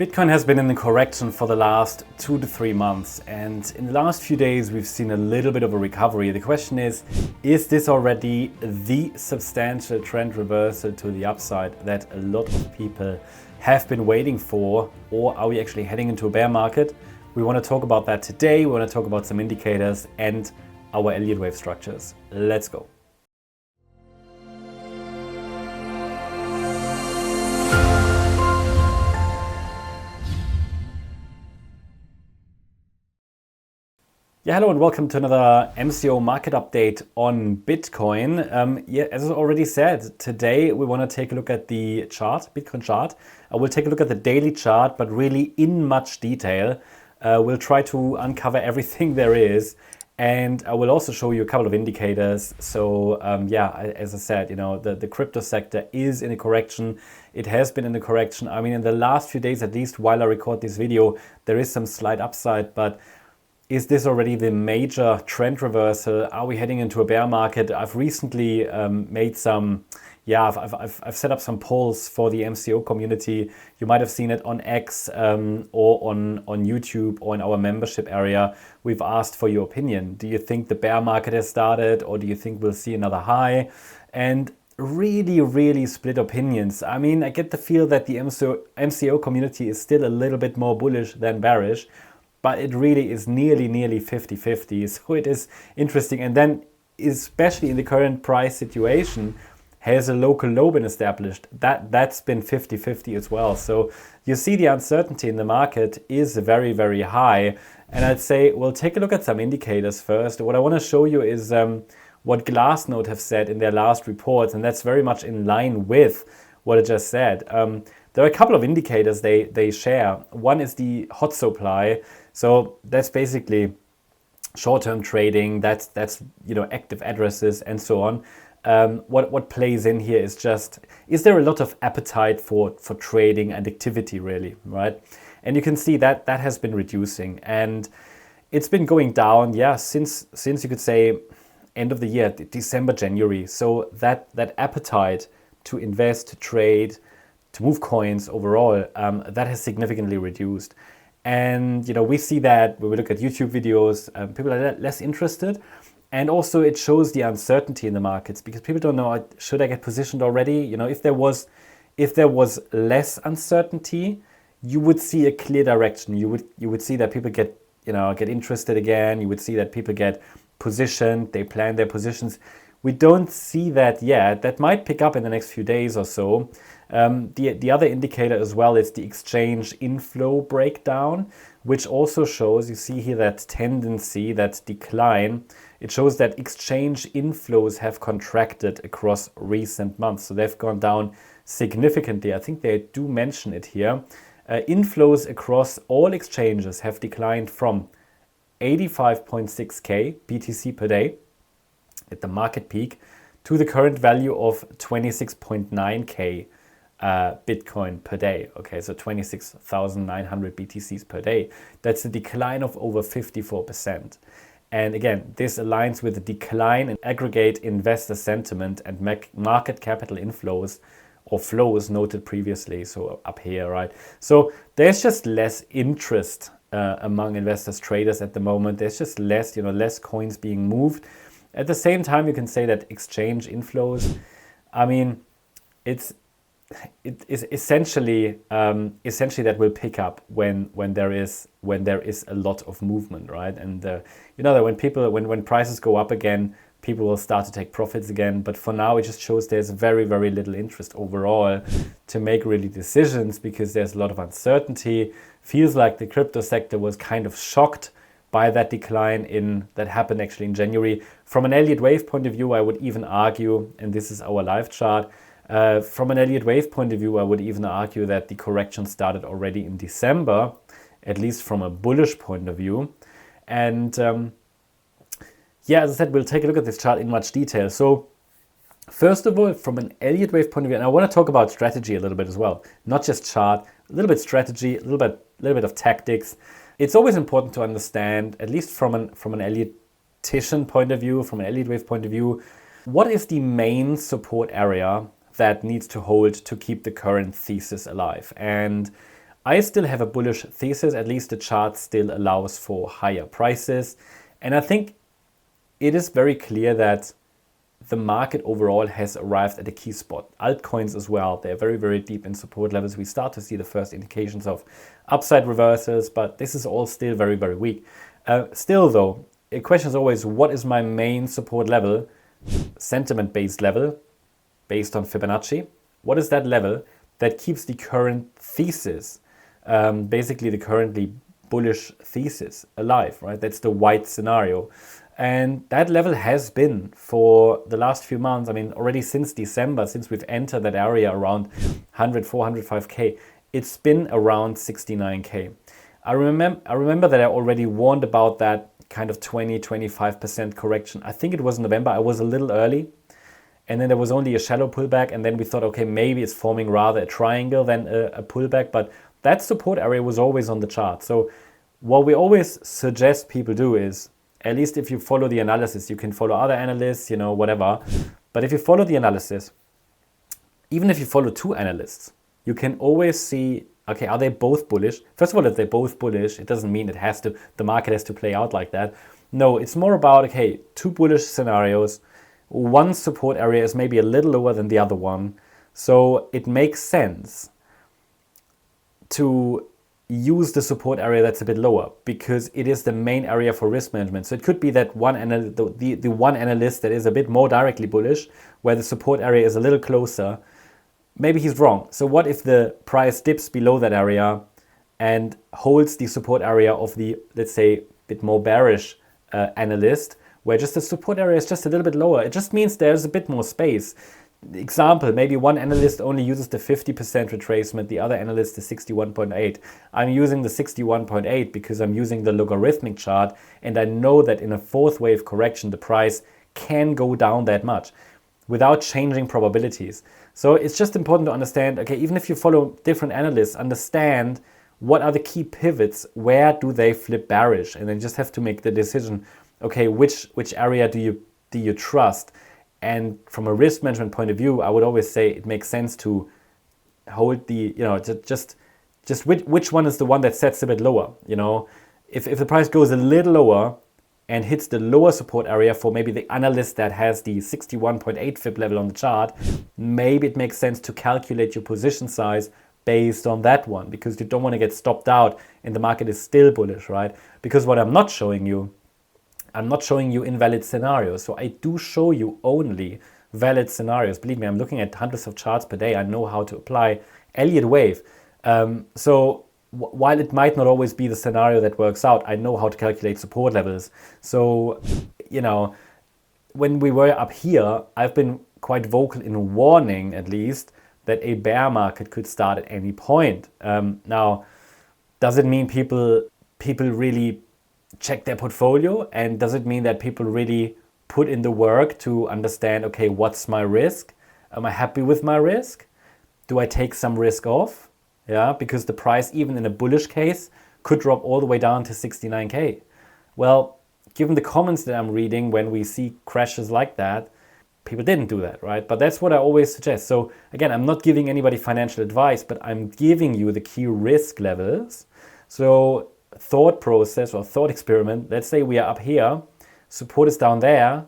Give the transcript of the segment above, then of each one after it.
Bitcoin has been in the correction for the last 2 to 3 months, and in the last few days we've seen a little bit of a recovery. The question is this already the substantial trend reversal to the upside that a lot of people have been waiting for, or are we actually heading into a bear market? We want to talk about that today. We want to talk about some indicators and our Elliott Wave structures. Let's go. Yeah, hello and welcome to another MCO market update on Bitcoin. As I already said, today we want to take a look at the chart, Bitcoin chart. I will take a look at the daily chart, but really in much detail. We'll try to uncover everything there is, and I will also show you a couple of indicators. So as I said, the crypto sector is in a correction. It has been in a correction. I mean, in the last few days, at least while I record this video, there is some slight upside, but is this already the major trend reversal? Are we heading into a bear market? I've recently made some, I've set up some polls for the MCO community. You might have seen it on X or on YouTube or in our membership area. We've asked for your opinion. Do you think the bear market has started, or do you think we'll see another high? And really split opinions. I mean, I get the feel that the MCO community is still a little bit more bullish than bearish, but it really is nearly 50-50. So it is interesting. And then, especially in the current price situation, has a local low been established? That's been 50-50 as well. So you see the uncertainty in the market is very high. And I'd say, well, take a look at some indicators first. What I want to show you is what Glassnode have said in their last report, and that's very much in line with what I just said. There are a couple of indicators they share. One is the hot supply. So that's basically short-term trading. That's active addresses and so on. What plays in here is just, is there a lot of appetite for trading and activity really, right? And you can see that has been reducing, and it's been going down, since you could say end of the year, December, January. So that appetite to invest, to trade, to move coins overall, that has significantly reduced. And we see that when we look at YouTube videos, people are less interested, and also it shows the uncertainty in the markets because people don't know, should I get positioned already? If there was less uncertainty, you would see a clear direction. You would see that people get interested again. You would see that people get positioned. They plan their positions. We don't see that yet. That might pick up in the next few days or so. The other indicator as well is the exchange inflow breakdown, which also shows, you see here that tendency, that decline. It shows that exchange inflows have contracted across recent months. So they've gone down significantly. I think they do mention it here. Inflows across all exchanges have declined from 85.6K BTC per day at the market peak to the current value of 26.9K Bitcoin per day. Okay, so 26,900 BTCs per day. That's a decline of over 54%. And again, this aligns with the decline in aggregate investor sentiment and market capital inflows or flows noted previously. So up here, right? So there's just less interest among investors, traders at the moment. There's just less coins being moved. At the same time, you can say that exchange inflows, I mean, it is essentially that will pick up when there is a lot of movement, right? And that when prices go up again, people will start to take profits again. But for now, it just shows there's very little interest overall to make really decisions because there's a lot of uncertainty. Feels like the crypto sector was kind of shocked by that decline that happened actually in January. From an Elliott Wave point of view, I would even argue, and this is our live chart, from an Elliott Wave point of view, I would even argue that the correction started already in December, at least from a bullish point of view. And as I said, we'll take a look at this chart in much detail. So first of all, from an Elliott Wave point of view, and I want to talk about strategy a little bit as well, not just chart, a little bit strategy, a little bit of tactics. It's always important to understand, at least from an Elliottian point of view, from an Elliott Wave point of view, what is the main support area that needs to hold to keep the current thesis alive. And I still have a bullish thesis. At least the chart still allows for higher prices. And I think it is very clear that the market overall has arrived at a key spot. Altcoins as well, they're very, very deep in support levels. We start to see the first indications of upside reversals, but this is all still very, very weak. Still though, the question is always, what is my main support level, sentiment-based level, based on Fibonacci? What is that level that keeps the current thesis, basically the currently bullish thesis alive, right? That's the white scenario. And that level has been for the last few months, I mean, already since December, since we've entered that area around 104, 105K, it's been around 69K. I remember that I already warned about that kind of 20-25% correction. I think it was November. I was a little early. And then there was only a shallow pullback. And then we thought, okay, maybe it's forming rather a triangle than a pullback. But that support area was always on the chart. So what we always suggest people do is, at least if you follow the analysis, you can follow other analysts, whatever. But if you follow the analysis, even if you follow two analysts, you can always see, okay, are they both bullish? First of all, if they're both bullish, it doesn't mean the market has to play out like that. No, it's more about, okay, two bullish scenarios. One support area is maybe a little lower than the other one. So it makes sense to use the support area that's a bit lower because it is the main area for risk management. So it could be that the one analyst that is a bit more directly bullish, where the support area is a little closer, maybe he's wrong. So what if the price dips below that area and holds the support area of the, let's say, bit more bearish analyst, where just the support area is just a little bit lower? It just means there's a bit more space. Example, maybe one analyst only uses the 50% retracement, the other analyst the 61.8. I'm using the 61.8 because I'm using the logarithmic chart, and I know that in a fourth wave correction, the price can go down that much without changing probabilities. So it's just important to understand, okay, even if you follow different analysts, understand what are the key pivots, where do they flip bearish, and then just have to make the decision, okay, which area do you trust? And from a risk management point of view, I would always say it makes sense to hold the, just which one is the one that sets a bit lower. If the price goes a little lower and hits the lower support area for maybe the analyst that has the 61.8 Fib level on the chart, maybe it makes sense to calculate your position size based on that one, because you don't want to get stopped out and the market is still bullish, right? Because what I'm not showing you invalid scenarios. So I do show you only valid scenarios. Believe me, I'm looking at hundreds of charts per day. I know how to apply Elliott Wave. So while it might not always be the scenario that works out, I know how to calculate support levels. So, when we were up here, I've been quite vocal in warning, at least, that a bear market could start at any point. Now, does it mean people really check their portfolio? And does it mean that people really put in the work to understand, okay, what's my risk? Am I happy with my risk? Do I take some risk off? Yeah, because the price, even in a bullish case, could drop all the way down to 69K. Well, given the comments that I'm reading when we see crashes like that, people didn't do that, right? But that's what I always suggest. So again, I'm not giving anybody financial advice, but I'm giving you the key risk levels. So thought process or thought experiment, let's say we are up here, support is down there.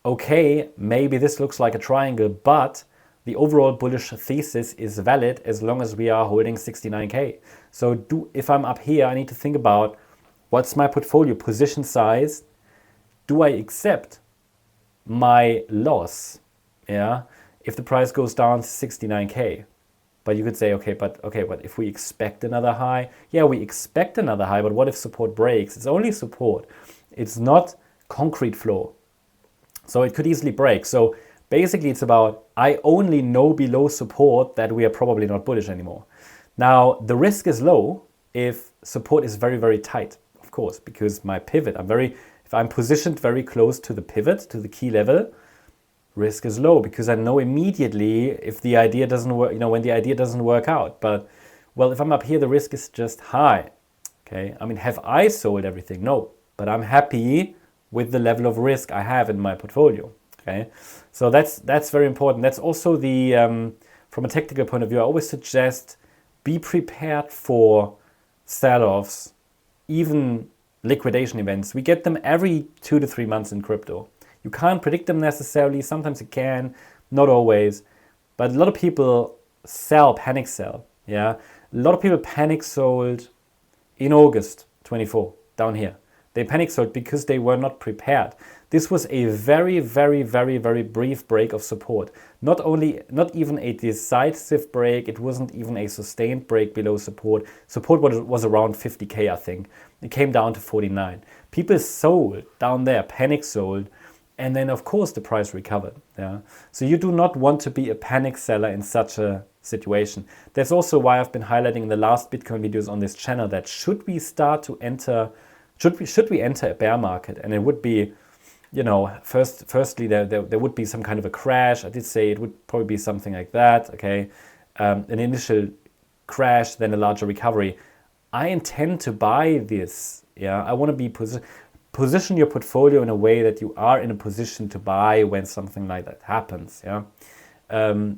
Okay, maybe this looks like a triangle, but the overall bullish thesis is valid as long as we are holding 69K. So if I'm up here, I need to think about what's my portfolio position size. Do I accept my loss? Yeah, if the price goes down to 69K. But you could say, okay, but if we expect another high, yeah, we expect another high, but what if support breaks? It's only support. It's not concrete floor. So it could easily break. So basically it's about, I only know below support that we are probably not bullish anymore. Now, the risk is low if support is very, very tight, of course, because my pivot, if I'm positioned very close to the pivot, to the key level, risk is low because I know immediately if the idea doesn't work, when the idea doesn't work out. But, well, if I'm up here, the risk is just high. Okay, I mean, have I sold everything? No, but I'm happy with the level of risk I have in my portfolio. Okay, so that's very important. That's also the, from a technical point of view, I always suggest be prepared for sell-offs, even liquidation events. We get them every 2 to 3 months in crypto. You can't predict them necessarily. Sometimes you can, not always. But a lot of people panic sell. Yeah, a lot of people panic sold in August 24 down here. They panic sold because they were not prepared. This was a very, very, very, very brief break of support. Not even a decisive break. It wasn't even a sustained break below support. Support was around 50K, I think. It came down to 49. People sold down there, panic sold. And then, of course, the price recovered. Yeah. So you do not want to be a panic seller in such a situation. That's also why I've been highlighting in the last Bitcoin videos on this channel that should we enter a bear market, and it would be, firstly there would be some kind of a crash. I did say it would probably be something like that. Okay, an initial crash, then a larger recovery. I intend to buy this. Yeah, I want to be position your portfolio in a way that you are in a position to buy when something like that happens. Yeah,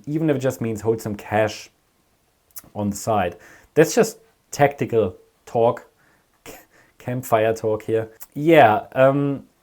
even if it just means hold some cash on the side. That's just tactical talk, campfire talk here. Yeah.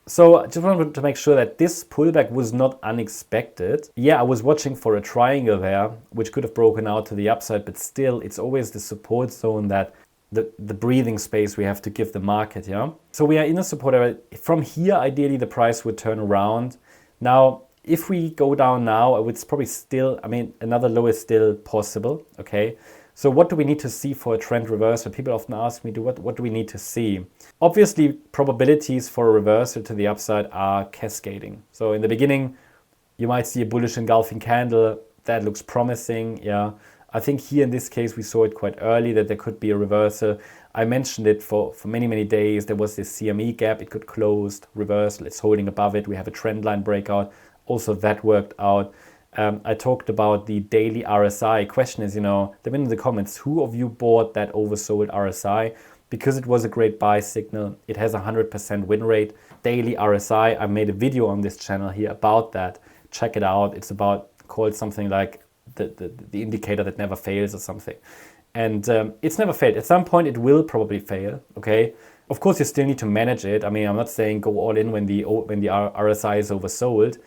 So I just wanted to make sure that this pullback was not unexpected. Yeah, I was watching for a triangle there, which could have broken out to the upside, but still, it's always the support zone that the breathing space we have to give the market, yeah? So we are in a support area. From here, ideally, the price would turn around. Now, if we go down now, it's probably still, another low is still possible, okay? So what do we need to see for a trend reversal? People often ask me, what do we need to see? Obviously, probabilities for a reversal to the upside are cascading. So in the beginning, you might see a bullish engulfing candle. That looks promising, yeah. I think here in this case, we saw it quite early that there could be a reversal. I mentioned it for many, many days. There was this CME gap. It could close, reversal. It's holding above it. We have a trend line breakout. Also, that worked out. I talked about the daily RSI. Question is, let me know in the comments, who of you bought that oversold RSI? Because it was a great buy signal. It has a 100% win rate. Daily RSI, I made a video on this channel here about that. Check it out. It's called something like the indicator that never fails or something. And it's never failed. At some point, it will probably fail, okay? Of course, you still need to manage it. I'm not saying go all in when the RSI is oversold.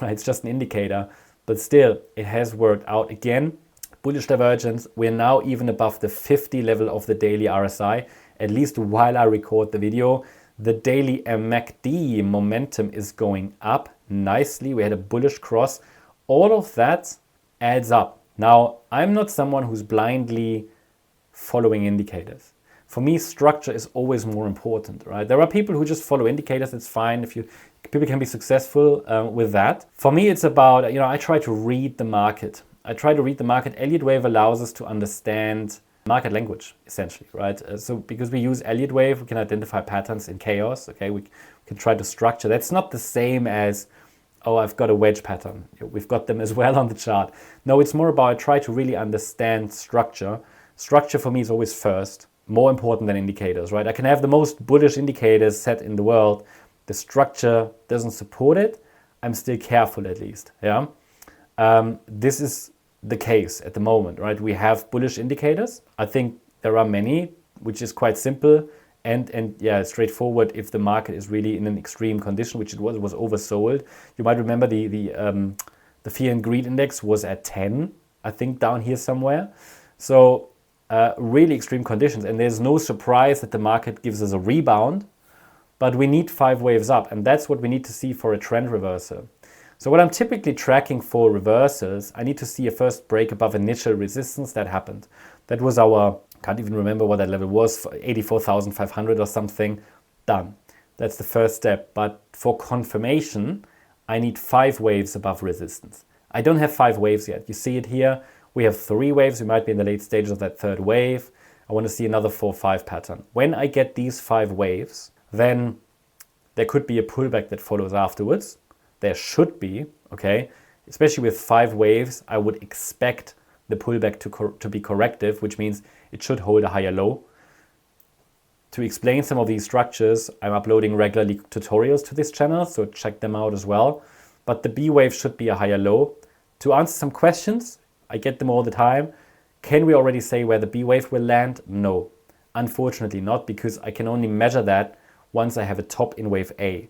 Right? It's just an indicator. But still, it has worked out again. Bullish divergence. We're now even above the 50 level of the daily RSI, at least while I record the video. The daily MACD momentum is going up nicely. We had a bullish cross. All of that adds up. Now, I'm not someone who's blindly following indicators. For me, structure is always more important, right? There are people who just follow indicators. It's fine. People can be successful with that. For me, it's about, I try to read the market. Elliott Wave allows us to understand market language, essentially, right? So because we use Elliott Wave, we can identify patterns in chaos, okay? We can try to structure. That's not the same as, oh, I've got a wedge pattern. We've got them as well on the chart. No, it's more about I try to really understand structure. Structure for me is always first, more important than indicators, right? I can have the most bullish indicators set in the world. The structure doesn't support it. I'm still careful at least, yeah? This is the case at the moment, right? We have bullish indicators. I think there are many, which is quite simple and yeah, straightforward. If the market is really in an extreme condition, which it was oversold. You might remember the fear and greed index was at 10, I think, down here somewhere. So really extreme conditions, and there's no surprise that the market gives us a rebound, but we need 5 waves up, and that's what we need to see for a trend reversal. So what I'm typically tracking for reversals, I need to see a first break above initial resistance. That happened. That was can't even remember what that level was, 84,500 or something. Done. That's the first step. But for confirmation, I need 5 waves above resistance. I don't have 5 waves yet. You see it here. We have 3 waves. We might be in the late stages of that 3rd wave. I want to see another 4-5 pattern. When I get these 5 waves, then there could be a pullback that follows afterwards. There should be, okay? Especially with 5 waves, I would expect the pullback to be corrective, which means it should hold a higher low. To explain some of these structures, I'm uploading regularly tutorials to this channel, so check them out as well. But the B wave should be a higher low. To answer some questions, I get them all the time. Can we already say where the B wave will land? No, unfortunately not, because I can only measure that once I have a top in wave A.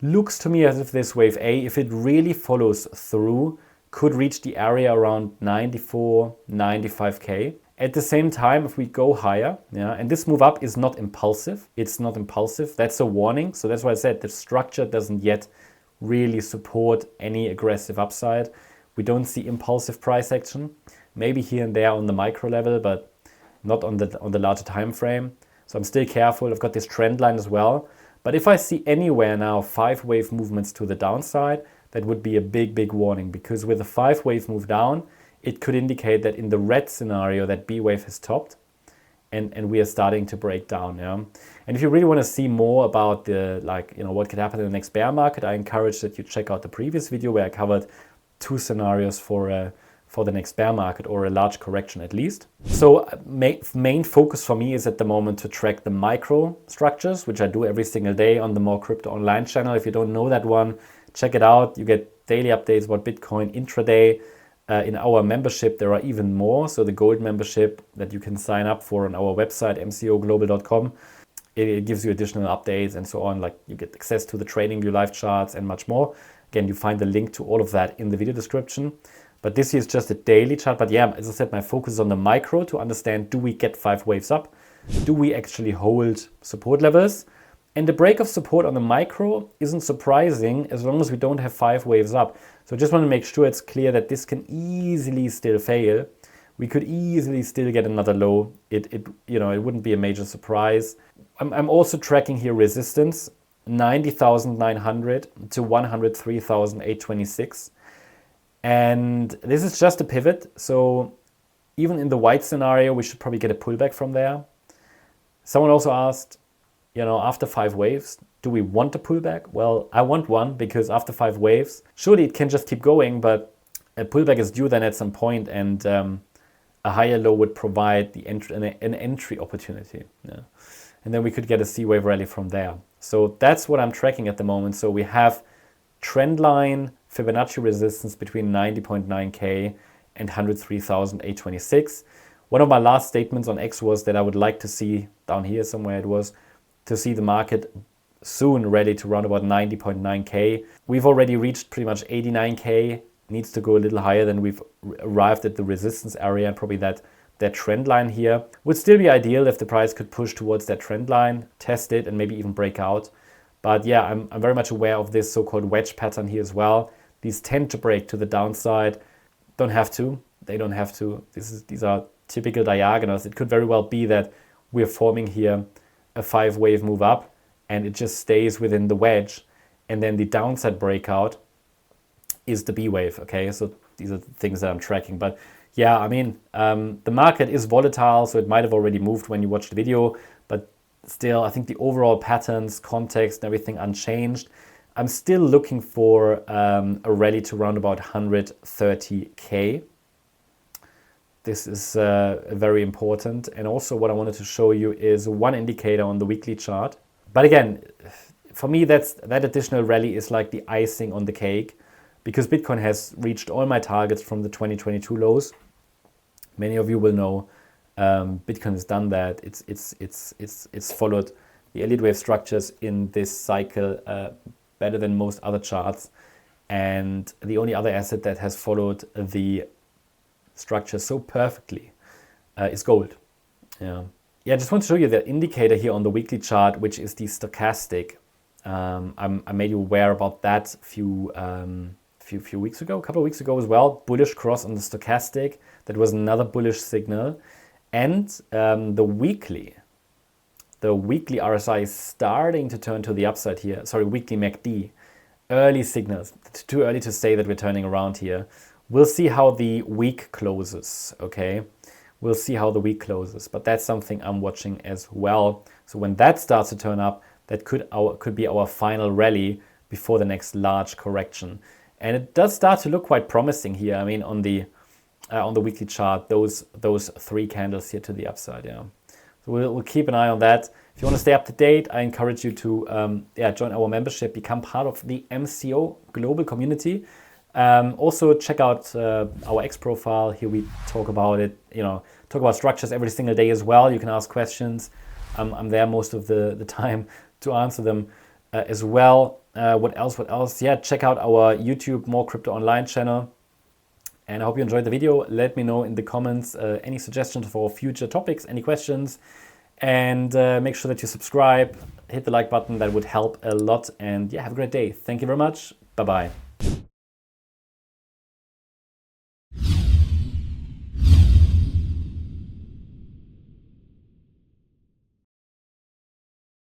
Looks to me as if this wave A, if it really follows through, could reach the area around 94, 95K. At the same time, if we go higher, and this move up is not impulsive. It's not impulsive. That's a warning. So that's why I said the structure doesn't yet really support any aggressive upside. We don't see impulsive price action. Maybe here and there on the micro level, but not on the larger time frame. So I'm still careful. I've got this trend line as well. But if I see anywhere now 5 wave movements to the downside, that would be a big warning, because with a 5 wave move down, it could indicate that in the red scenario that B wave has topped and we are starting to break down. And if you really want to see more about the what could happen in the next bear market, I encourage that you check out the previous video where I covered 2 scenarios for the next bear market, or a large correction at least. So main focus for me is at the moment to track the micro structures, which I do every single day on the Morecryptoonline channel. If you don't know that one, check it out. You get daily updates about Bitcoin intraday. In our membership, there are even more. So the gold membership that you can sign up for on our website, mcoglobal.com, it gives you additional updates and so on. Like you get access to the Tradingview live charts and much more. Again, you find the link to all of that in the video description. But this here is just a daily chart. But yeah, as I said, my focus is on the micro to understand, do we get 5 waves up? Do we actually hold support levels? And the break of support on the micro isn't surprising as long as we don't have 5 waves up. So I just want to make sure it's clear that this can easily still fail. We could easily still get another low. It wouldn't be a major surprise. I'm also tracking here resistance, 90,900 to 103,826. And this is just a pivot. So even in the white scenario, we should probably get a pullback from there. Someone also asked, after 5 waves, do we want a pullback? Well, I want one, because after 5 waves, surely it can just keep going, but a pullback is due then at some point, and a higher low would provide an entry opportunity. Yeah. And then we could get a C wave rally from there. So that's what I'm tracking at the moment. So we have trend line Fibonacci resistance between 90.9K and 103,826. One of my last statements on X was that I would like to see, down here somewhere it was, to see the market soon ready to run about 90.9K. We've already reached pretty much 89K. Needs to go a little higher than we've arrived at the resistance area, and probably that trend line here would still be ideal if the price could push towards that trend line, test it, and maybe even break out. But yeah, I'm very much aware of this so-called wedge pattern here as well. These tend to break to the downside. Don't have to. They don't have to. These are typical diagonals. It could very well be that we're forming here a 5 wave move up, and it just stays within the wedge, and then the downside breakout is the B wave. Okay, so these are the things that I'm tracking. But yeah, I mean, the market is volatile, so it might have already moved when you watched the video, but still, I think the overall patterns, context, and everything unchanged. I'm still looking for a rally to round about 130K. This is very important. And also what I wanted to show you is one indicator on the weekly chart. But again, for me, that additional rally is like the icing on the cake, because Bitcoin has reached all my targets from the 2022 lows. Many of you will know Bitcoin has done that. It's followed the Elliott Wave structures in this cycle better than most other charts. And the only other asset that has followed the structure so perfectly is gold. Yeah, I just want to show you the indicator here on the weekly chart, which is the stochastic. I made you aware about that a few weeks ago, a couple of weeks ago as well. Bullish cross on the stochastic. That was another bullish signal. And the weekly RSI is starting to turn to the upside here. Sorry, weekly MACD. Early signals. It's too early to say that we're turning around here. We'll see how the week closes, okay? We'll see how the week closes, but that's something I'm watching as well. So when that starts to turn up, that could be our final rally before the next large correction. And it does start to look quite promising here. I mean, on the weekly chart, those 3 candles here to the upside, yeah. So we'll keep an eye on that. If you want to stay up to date, I encourage you to join our membership, become part of the MCO Global community. Also check out our X profile. Here we talk about it, talk about structures every single day as well. You can ask questions. I'm there most of the time to answer them as well. What else? Yeah, check out our YouTube Morecryptoonline channel. And I hope you enjoyed the video. Let me know in the comments any suggestions for future topics, any questions. And make sure that you subscribe, hit the like button. That would help a lot. And yeah, have a great day. Thank you very much. Bye-bye.